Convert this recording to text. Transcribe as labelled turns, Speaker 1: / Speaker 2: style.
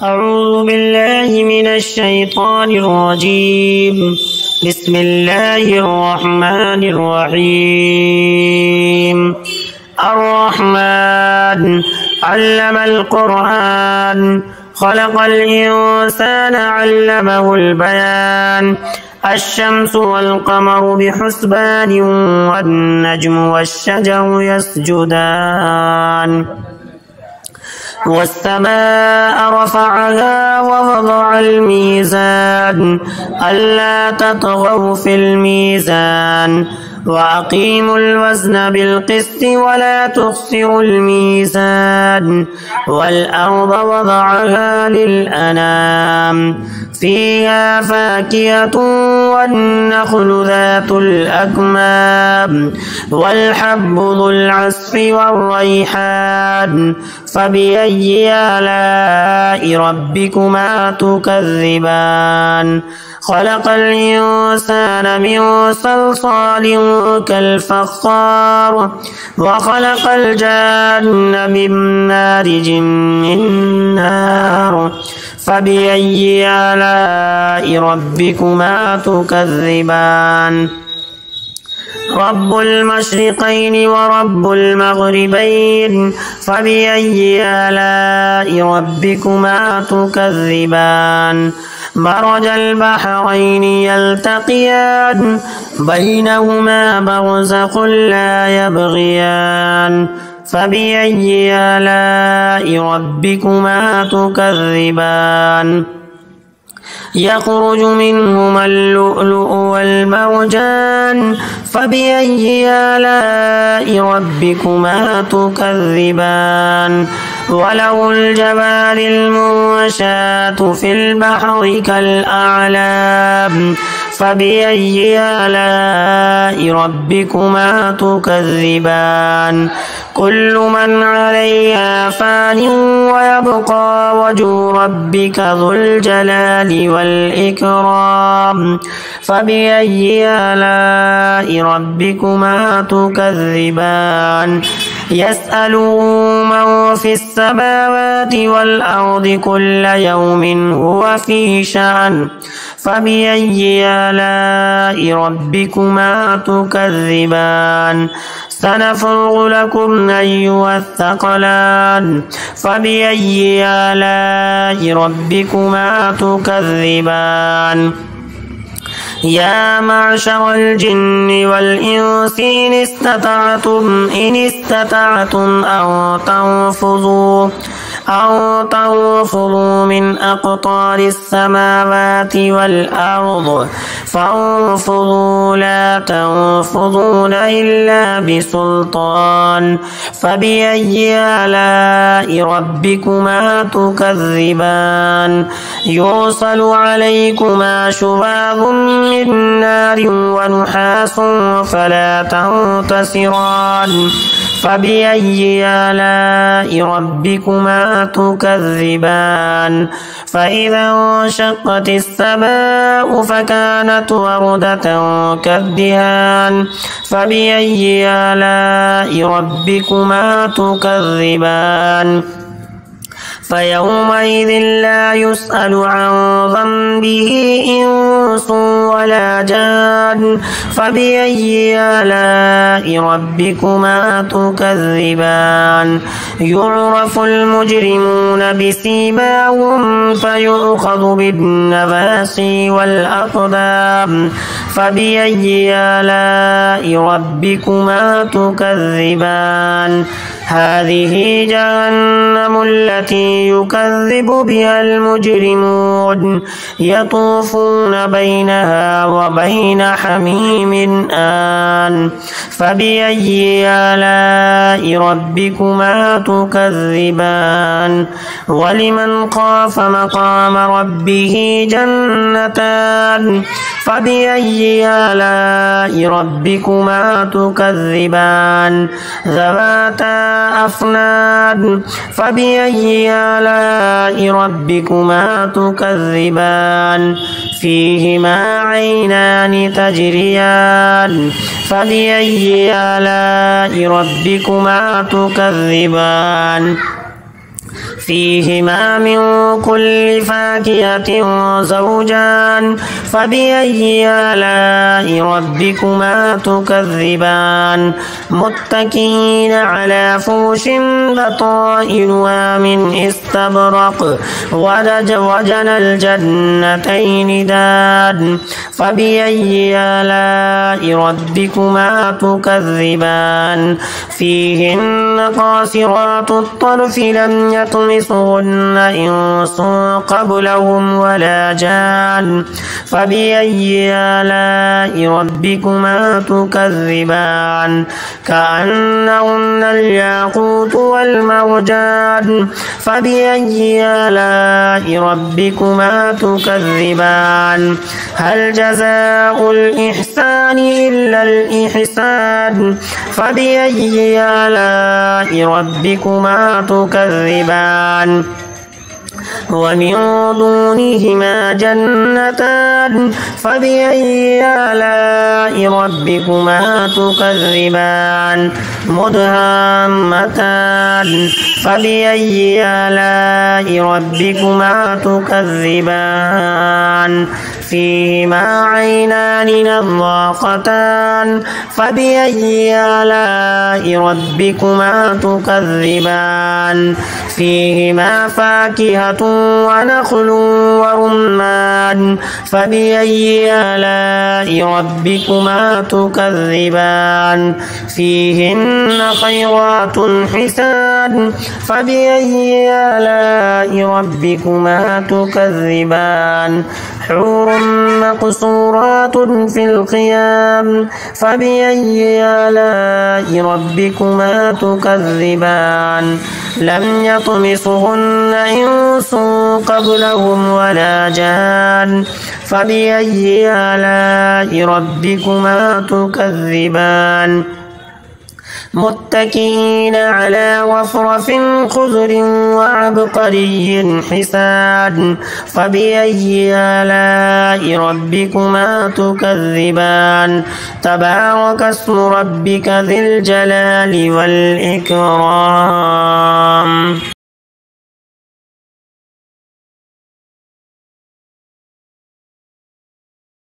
Speaker 1: أعوذ بالله من الشيطان الرجيم. بسم الله الرحمن الرحيم. الرحمن علم القرآن خلق الإنسان علمه البيان. الشمس والقمر بحسبان والنجم والشجر يسجدان. والسماء رفعها ووضع الميزان ألا تطغوا في الميزان وأقيموا الوزن بالقسط ولا تخسروا الميزان. والأرض وضعها للأنام فيها فاكهة والنخل ذات الأكمام والحب ذو العصف والريحان. فبأي آلاء ربكما تكذبان؟ خلق الإنسان من صلصال كالفخار وخلق الجن من مارج من نار. فبأي آلاء ربكما تكذبان؟ رب المشرقين ورب المغربين. فبأي آلاء ربكما تكذبان؟ مرج البحرين يلتقيان بينهما برزخ لا يبغيان. فبأي آلاء ربكما تكذبان؟ يخرج منهما اللؤلؤ والمرجان. فبأي آلاء ربكما تكذبان؟ وله الجبال المنشآت في البحر كالأعلام. فبأي آلاء ربكما تكذبان؟ كل من عليها فان ويبقى وجه ربك ذو الجلال والإكرام. فبأي آلاء ربكما تكذبان؟ يسأله من في السماوات والأرض كل يوم هو في شأن. فبأي آلاء ربكما تكذبان؟ سنفرغ لكم أيها الثقلان. فبأي آلاء ربكما تكذبان؟ يا معشر الجن والإنس إن استطعتم أن تنفذوا من أقطار السماوات والأرض فانفذوا لا تنفذون إلا بسلطان. فبأي آلاء ربكما تكذبان؟ يرسل عليكما شواظ من نار ونحاس فلا تنتصران. فبأي آلاء ربكما تكذبان؟ فإذا انشقت السماء فكانت وردة كالدهان. فبأي آلاء ربكما تكذبان؟ فيومئذ لا يسأل عن ذنبه إنس ولا جان. فبأي آلاء ربكما تكذبان؟ يعرف المجرمون بسيماهم فيؤخذ بالنواصي والأقدام. فبأي آلاء ربكما تكذبان؟ هذه جهنم التي يكذب بها المجرمون يطوفون بينها وبين حميم آن. فبأي آلاء ربكما تكذبان؟ ولمن خاف مقام ربه جنتان. فبأي آلاء ربكما تكذبان؟ ذواتا أفنان. فبأي آلاء ربكما تكذبان؟ فيهما عينان تجريان. فبأي آلاء ربكما تكذبان؟ فيهما من كل فاكهة زوجان فبأي آلاء ربكما تكذبان متكئين على فرش بطائنها من استبرق وجنى الجنتين دان فبأي آلاء ربكما تكذبان فيهن قاصرات الطرف لم يطمثهن إنس قبلهم ولا جان فبأي آلاء ربكما تكذبان كأنهن الياقوت والمرجان فبأي آلاء ربكما تكذبان هل جزاء الإحسان إلا الإحسان فبأي آلاء ربكما تكذبان ومن دونهما جنتان فبأي آلاء ربكما تكذبان مدهامتان فبأي آلاء ربكما تكذبان فيهما عينان نضاقتان فبأي آلاء ربكما تكذبان فيهما فاكهة ونخل ورمان فبأي آلاء ربكما تكذبان فيهن خيرات حسان فبأي آلاء ربكما تكذبان حور مقصورات في الخيام فبأي آلاء ربكما تكذبان لم يطمثهن إنس قبلهم ولا جان فبأي آلاء ربكما تكذبان متكئين على رفرف خضر وعبقري حسان فبأي آلاء ربكما تكذبان تبارك اسم ربك ذي الجلال والإكرام.